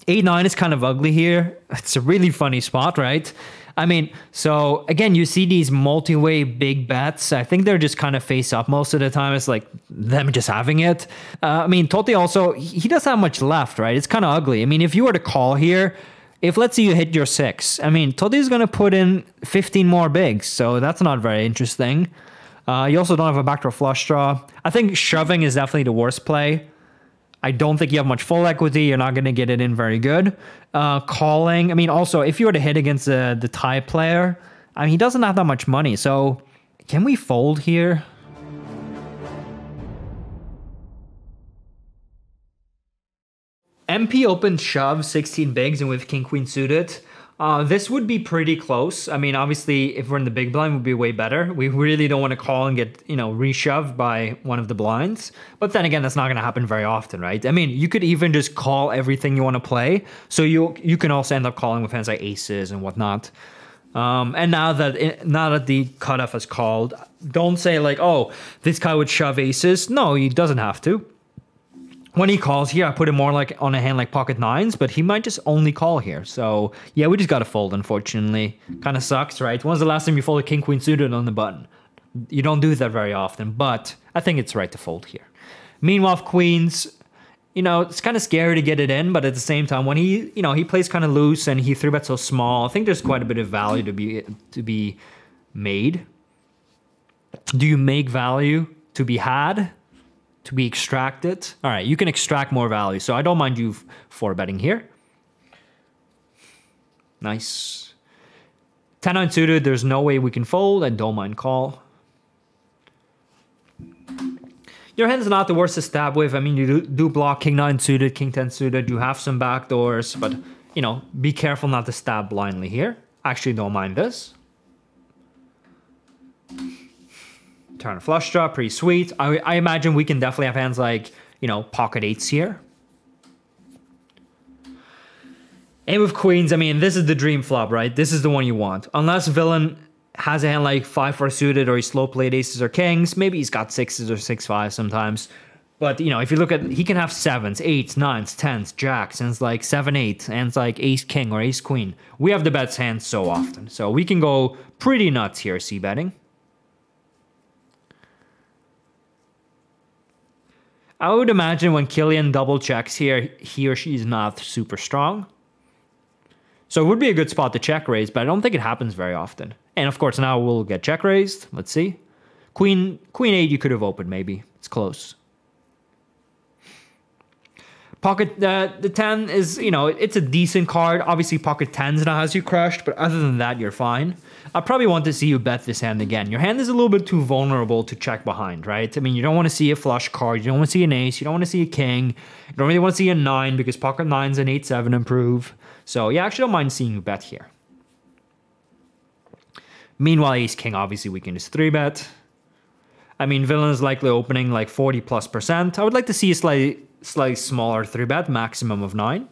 8-9 is kind of ugly here. It's a really funny spot, right? I mean, so again, you see these multi-way big bets. I think they're just kind of face up most of the time. It's like them just having it. I mean, Totti also, he doesn't have much left, right? It's kind of ugly. I mean, if you were to call here, if let's say you hit your 6, I mean, Totti's going to put in 15 more bigs. So that's not very interesting. You also don't have a backdoor flush draw. I think shoving is definitely the worst play. I don't think you have much full equity. You're not going to get it in very good. Calling, I mean, also, if you were to hit against the Thai player, I mean, he doesn't have that much money. So can we fold here? MP opened shove 16 bigs and with king queen suited. This would be pretty close. I mean, obviously, if we're in the big blind, it would be way better. We really don't want to call and get, you know, reshoved by one of the blinds. But then again, that's not going to happen very often, right? I mean, you could even just call everything you want to play. So you can also end up calling with hands like aces and whatnot. And now that the cutoff is called, don't say like, oh, this guy would shove aces. No, he doesn't have to. When he calls here, I put him more like on a hand like pocket nines, but he might just only call here. So yeah, we just got to fold, unfortunately. Kind of sucks, right? When's the last time you folded king queen suited on the button? You don't do that very often, but I think it's right to fold here. Meanwhile, queens, you know, it's kind of scary to get it in, but at the same time, when he, you know, he plays kind of loose and he 3-bets so small, I think there's quite a bit of value to be made. Do you make value to be had? To be extracted? All right, you can extract more value, so I don't mind you 4-betting here. Nice. 10-9 suited, there's no way we can fold. I don't mind call. Your hand's not the worst to stab with. I mean, you do block king 9 suited, king 10 suited. You have some backdoors, but, you know, be careful not to stab blindly here. Actually, don't mind this. Turn a flush draw, pretty sweet. I imagine we can definitely have hands like, you know, pocket 8s here. And with queens, I mean, this is the dream flop, right? This is the one you want. Unless villain has a hand like 5-4 suited or he slow played aces or kings. Maybe he's got 6s or 6-5 sometimes. But, you know, if you look at, he can have 7s, 8s, 9s, 10s, jacks, and it's like 7-8, and it's like ace king or ace queen. We have the best hands so often. So we can go pretty nuts here, c-betting. I would imagine when Killian double checks here, he or she is not super strong. So it would be a good spot to check raise, but I don't think it happens very often. And of course, now we'll get check raised. Let's see. Queen 8 you could have opened maybe. It's close. Pocket, the 10 is, you know, it's a decent card. Obviously, pocket 10s now has you crushed, but other than that, you're fine. I probably want to see you bet this hand again. Your hand is a little bit too vulnerable to check behind, right? I mean, you don't want to see a flush card. You don't want to see an ace. You don't want to see a king. You don't really want to see a 9 because pocket 9s and 8-7 improve. So, yeah, I actually don't mind seeing you bet here. Meanwhile, ace king, obviously, we can just 3-bet. I mean, villain is likely opening like 40+%. I would like to see a slightly smaller 3-bet, maximum of 9.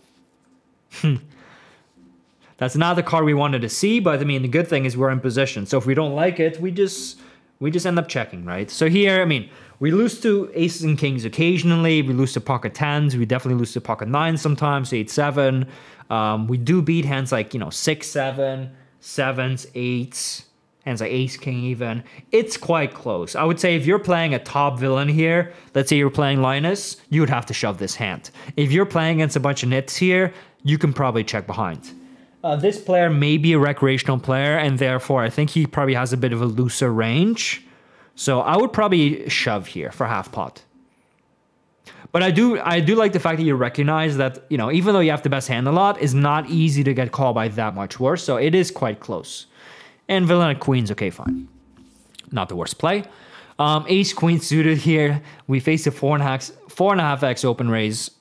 That's not the card we wanted to see, but I mean, the good thing is we're in position. So if we don't like it, we just end up checking, right? So here, I mean, we lose to aces and kings occasionally. We lose to pocket 10s. We definitely lose to pocket 9s sometimes, 8-7. We do beat hands like, you know, 6-7, 7s, 8s, hands like ace king even. It's quite close. I would say if you're playing a top villain here, let's say you're playing Linus, you would have to shove this hand. If you're playing against a bunch of nits here, you can probably check behind. This player may be a recreational player, and therefore I think he probably has a bit of a looser range. So I would probably shove here for half pot. But I do like the fact that you recognize that, you know, even though you have the best hand a lot, it's not easy to get called by that much worse. So it is quite close. And villain and queens, okay, fine. Not the worst play. Ace queen suited here. We face a 4.5x open raise.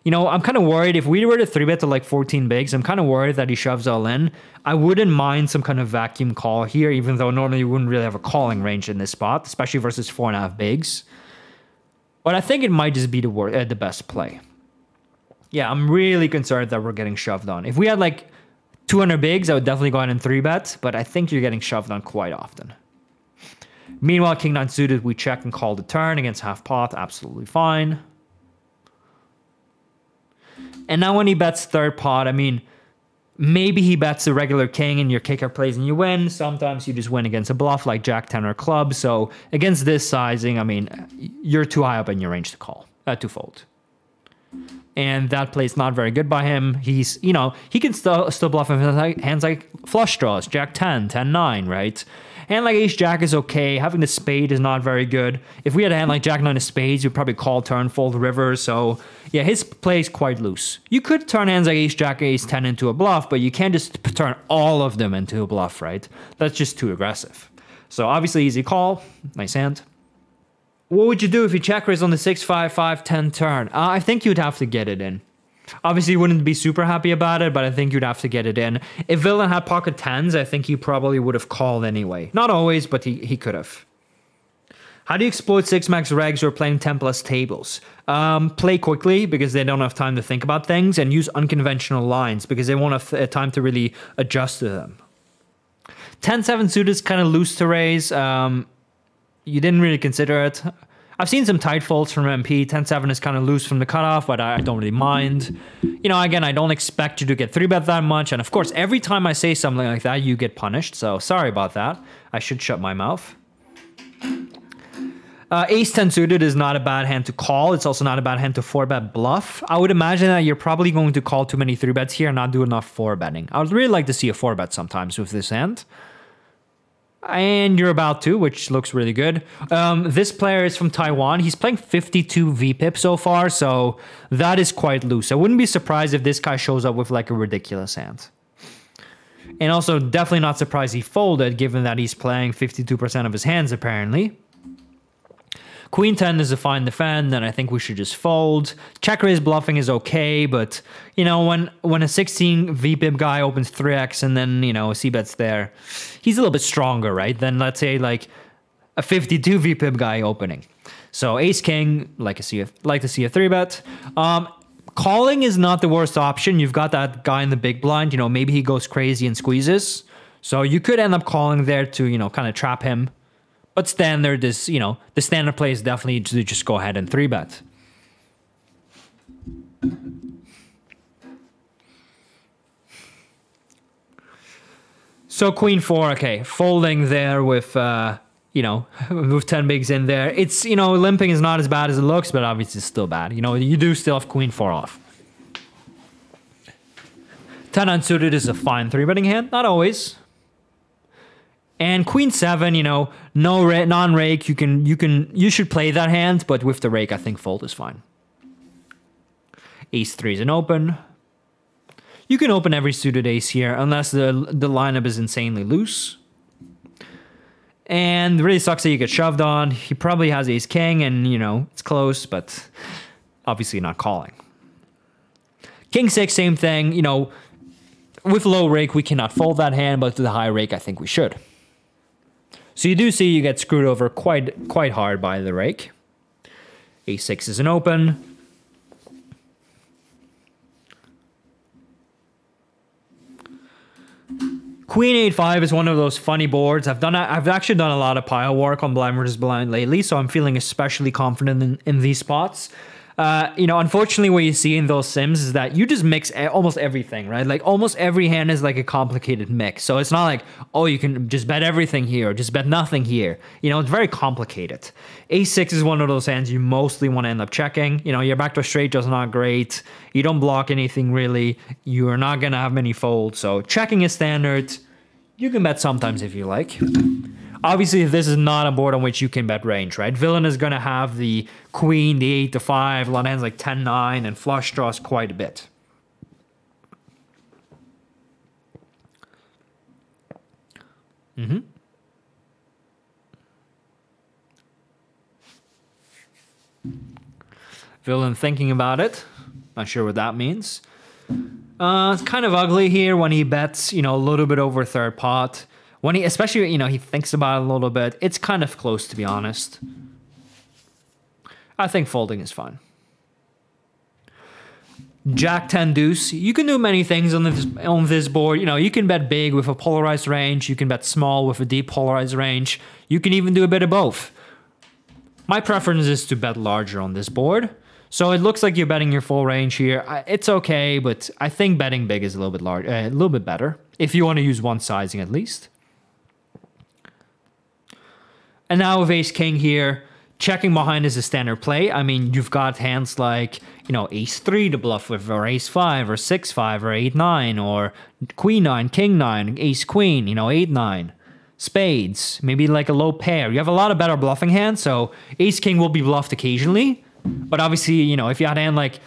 You know, I'm kind of worried if we were to 3-bet to like 14 bigs, I'm kind of worried that he shoves all in. I wouldn't mind some kind of vacuum call here, even though normally you wouldn't really have a calling range in this spot, especially versus 4.5 bigs. But I think it might just be the best play. Yeah, I'm really concerned that we're getting shoved on. If we had like 200 bigs, I would definitely go ahead and 3-bet, but I think you're getting shoved on quite often. Meanwhile, king 9 suited, we check and call the turn against half pot, absolutely fine. And now when he bets third pot, I mean, maybe he bets a regular king and your kicker plays and you win. Sometimes you just win against a bluff like Jack 10 or club. So against this sizing, I mean, you're too high up in your range to call, to fold. And that play's not very good by him. He's, you know, he can still bluff in hands like flush draws, Jack 10, 10, 9, right? And like ace jack is okay. Having the spade is not very good. If we had a hand like jack 9 of spades, we'd probably call turn, fold river. So yeah, his play is quite loose. You could turn hands like ace jack, ace 10 into a bluff, but you can't just turn all of them into a bluff, right? That's just too aggressive. So obviously easy call, nice hand. What would you do if you check raise on the 6-5-5-10 turn? I think you'd have to get it in. Obviously, you wouldn't be super happy about it, but I think you'd have to get it in. If villain had pocket 10s, I think he probably would have called anyway. Not always, but he could have. How do you exploit 6-max regs who are playing 10+ tables? Play quickly because they don't have time to think about things, and use unconventional lines because they won't have time to really adjust to them. 10-7 suited is kind of loose to raise. You didn't really consider it. I've seen some tight folds from MP. 10-7 is kind of loose from the cutoff, but I don't really mind. You know, again, I don't expect you to get 3-bet that much. And of course, every time I say something like that, you get punished. So sorry about that. I should shut my mouth. Ace 10 suited is not a bad hand to call. It's also not a bad hand to 4-bet bluff. I would imagine that you're probably going to call too many 3-bets here and not do enough 4-betting. I would really like to see a 4-bet sometimes with this hand. And you're about to, which looks really good. This player is from Taiwan. He's playing 52 VPIP so far, so that is quite loose. I wouldn't be surprised if this guy shows up with like a ridiculous hand. And also definitely not surprised he folded, given that he's playing 52% of his hands apparently. Queen 10 is a fine defend, and I think we should just fold. Check raise bluffing is okay, but, you know, when a 16 VPIP guy opens 3x and then, you know, a c-bet's there, he's a little bit stronger, right, than, let's say, like, a 52 VPIP guy opening. So ace-king, like to see a 3-bet. Calling is not the worst option. You've got that guy in the big blind. You know, maybe he goes crazy and squeezes. So you could end up calling there to, you know, kind of trap him. But standard is, you know, the standard play is definitely to just go ahead and 3-bet. So queen 4, okay, folding there with, you know, with 10 bigs in there. It's, you know, limping is not as bad as it looks, but obviously it's still bad. You know, you do still have queen 4 off. 10 unsuited is a fine 3-betting hand, not always. And queen 7, you know, non-rake, you should play that hand, but with the rake, I think fold is fine. Ace 3 is an open. You can open every suited ace here, unless the lineup is insanely loose. And it really sucks that you get shoved on. He probably has ace king, and, you know, it's close, but obviously not calling. King 6, same thing. You know, with low rake, we cannot fold that hand, but with the high rake, I think we should. So you do see you get screwed over quite hard by the rake. A6 is an open. Queen 8-5 is one of those funny boards. I've actually done a lot of pile work on blind versus blind lately, so I'm feeling especially confident in these spots. You know, unfortunately, what you see in those sims is that you just mix almost everything, right? Like almost every hand is like a complicated mix. So it's not like, oh, you can just bet everything here or just bet nothing here. You know, it's very complicated. A6 is one of those hands you mostly want to end up checking. You know, your backdoor straight just not great. You don't block anything really. You are not going to have many folds. So checking is standard. You can bet sometimes if you like. Obviously, this is not a board on which you can bet range, right? Villain is going to have the queen, the 8-5, a lot of hands like 10-9, and flush draws quite a bit. Villain thinking about it. Not sure what that means. It's kind of ugly here when he bets, you know, a little bit over third pot. When he, especially, you know, he thinks about it a little bit. It's kind of close, to be honest. I think folding is fine. Jack 10 deuce. You can do many things on this board. You know, you can bet big with a polarized range. You can bet small with a deep polarized range. You can even do a bit of both. My preference is to bet larger on this board. So it looks like you're betting your full range here. It's okay, but I think betting big is a little bit a little bit better if you want to use one sizing at least. And now with ace king here, checking behind is a standard play. I mean, you've got hands like, you know, ace 3 to bluff with, or ace 5, or 6 5, or 8 9, or queen 9, king 9, ace queen, you know, 8 9, spades, maybe like a low pair. You have a lot of better bluffing hands, so ace king will be bluffed occasionally. But obviously, you know, if you had a hand like,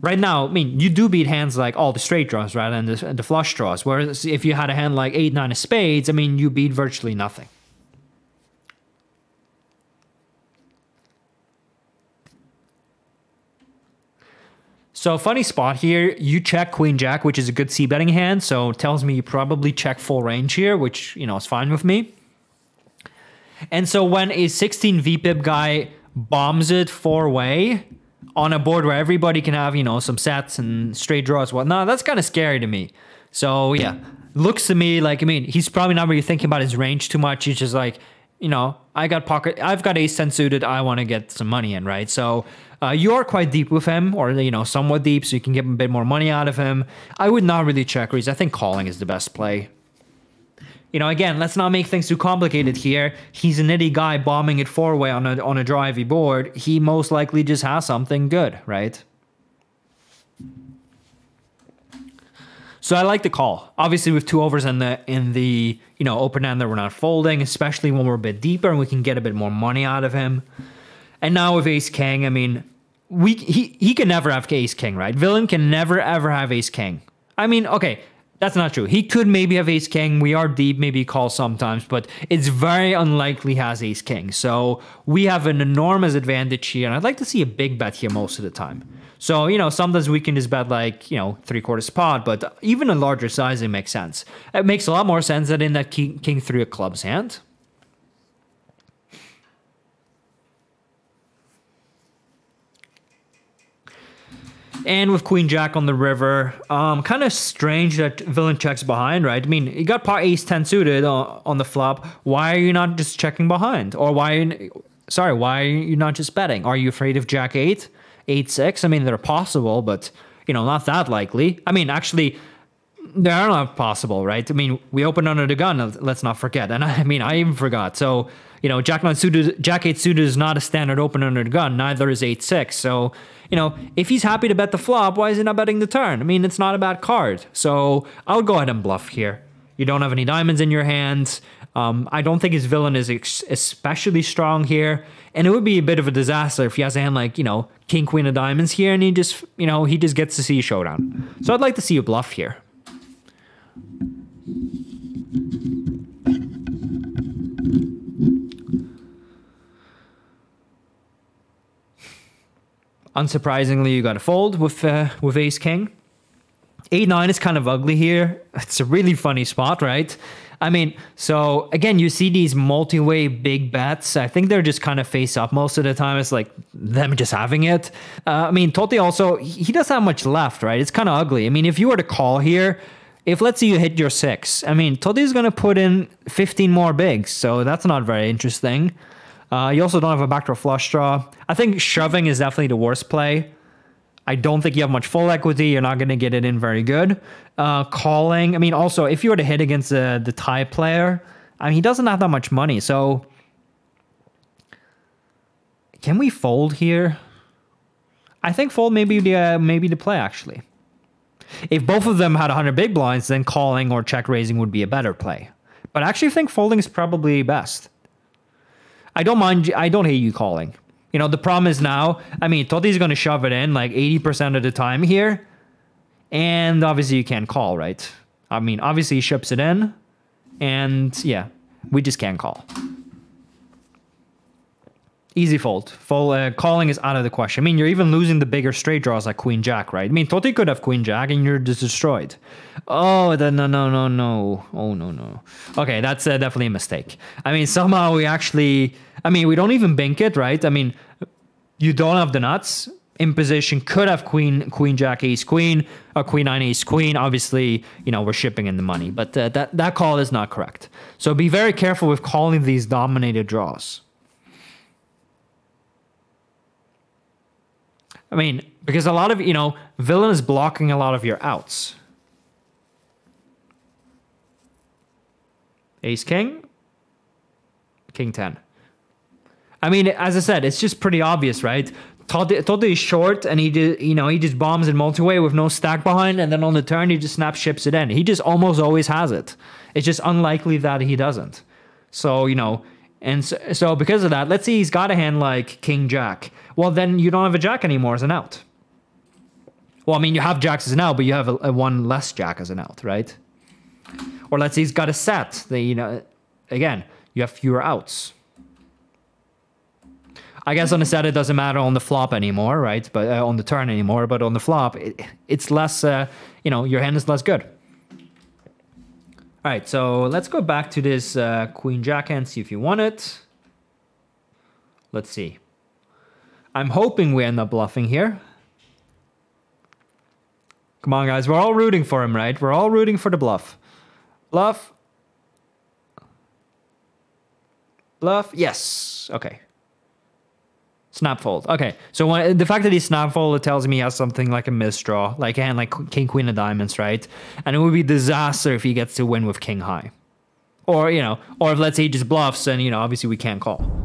right now, I mean, you do beat hands like all the straight draws rather than the flush draws. Whereas if you had a hand like 8 9 of spades, I mean, you beat virtually nothing. So funny spot here, you check queen jack, which is a good c-betting hand, so it tells me you probably check full range here, which, you know, is fine with me. And so when a 16 VPIP guy bombs it 4-way on a board where everybody can have, you know, some sets and straight draws, whatnot, that's kind of scary to me. So yeah, looks to me like, I mean, he's probably not really thinking about his range too much. He's just like, you know, I've got ace 10 suited, I want to get some money in, right? So you are quite deep with him, or, you know, somewhat deep, so you can get a bit more money out of him. I would not really check raise. I think calling is the best play. You know, again, let's not make things too complicated here. He's a nitty guy bombing it 4-way on a drivey board. He most likely just has something good, right? So I like the call. Obviously, with 2 overs in the you know, open end that we're not folding, especially when we're a bit deeper and we can get a bit more money out of him. And now with ace king, I mean, he can never have ace king, right? Villain can never ever have ace king. I mean, okay, that's not true. He could maybe have ace king. We are deep, maybe call sometimes, but it's very unlikely he has ace king. So we have an enormous advantage here, and I'd like to see a big bet here most of the time. So, you know, sometimes we can just bet like, you know, 3/4 pot, but even a larger sizing makes sense. It makes a lot more sense than in that king 3 of clubs hand. And with queen jack on the river, kind of strange that villain checks behind, right? I mean, you got pot ace 10 suited on the flop. Why are you not just checking behind? Or why are you not just betting? Are you afraid of jack 8, 8 6? I mean, they're possible, but, you know, not that likely. I mean, actually, they're not possible, right? I mean, we opened under the gun, let's not forget. And I mean, I even forgot. So, you know, jack 9 suited, jack 8 suited is not a standard open under the gun. Neither is 8 6. So, you know, if he's happy to bet the flop, why is he not betting the turn? I mean, it's not a bad card. So I would go ahead and bluff here. You don't have any diamonds in your hands. I don't think his villain is especially strong here. And it would be a bit of a disaster if he has a hand like, you know, king, queen of diamonds here, and he just, you know, he just gets to see a showdown. So I'd like to see a bluff here. Unsurprisingly, you got to fold with ace king. 8 9 is kind of ugly here. It's a really funny spot, right? I mean, so again, you see these multi-way big bets. I think they're just kind of face up most of the time. It's like them just having it. I mean, Totti also, he doesn't have much left, right? It's kind of ugly. I mean, if you were to call here, if let's say you hit your 6, I mean, Totti's going to put in 15 more bigs, so that's not very interesting. You also don't have a backdoor flush draw. I think shoving is definitely the worst play. I don't think you have much full equity. You're not going to get it in very good. Calling, I mean, also, if you were to hit against the tie player, I mean, he doesn't have that much money. So, can we fold here? I think fold maybe the play, actually. If both of them had 100 big blinds, then calling or check raising would be a better play. But I actually think folding is probably best. I don't hate you calling. You know, the problem is now, I mean, Totti's going to shove it in like 80% of the time here. And obviously you can't call, right? I mean, obviously he ships it in. And yeah, we just can't call. Easy fold. Calling is out of the question. I mean, you're even losing the bigger straight draws like queen jack, right? I mean, Totti could have queen jack and you're just destroyed. Oh, no. Oh, no. Okay, that's definitely a mistake. I mean, somehow we actually, I mean, we don't even bink it, right? I mean, you don't have the nuts. In position, could have queen jack, ace queen, or queen 9, ace queen. Obviously, you know, we're shipping in the money, but that call is not correct. So be very careful with calling these dominated draws. I mean, because a lot of, you know, villain is blocking a lot of your outs. Ace king. King 10. I mean, as I said, it's just pretty obvious, right? Todd is short, and he just bombs in multi-way with no stack behind, and then on the turn he just snap ships it in. He just almost always has it. It's just unlikely that he doesn't. So, you know, and so because of that, let's say he's got a hand like King Jack. Well, then you don't have a Jack anymore as an out. Well, I mean, you have Jacks as an out, but you have a one less Jack as an out, right? Or let's say he's got a set. That, you know, again, you have fewer outs. I guess on the set it doesn't matter on the flop anymore, right? But on the turn anymore. But on the flop, it's less. You know, your hand is less good. All right, so let's go back to this Queen Jack hand, see if you want it. Let's see. I'm hoping we end up bluffing here. Come on, guys. We're all rooting for him, right? We're all rooting for the bluff. Bluff. Bluff. Yes. Okay. Snap fold. Okay. So the fact that he snap fold, it tells me he has something like a misdraw, like a hand like King, Queen of Diamonds, right? And it would be disaster if he gets to win with King High. Or, you know, or if let's say he just bluffs and, you know, obviously we can't call.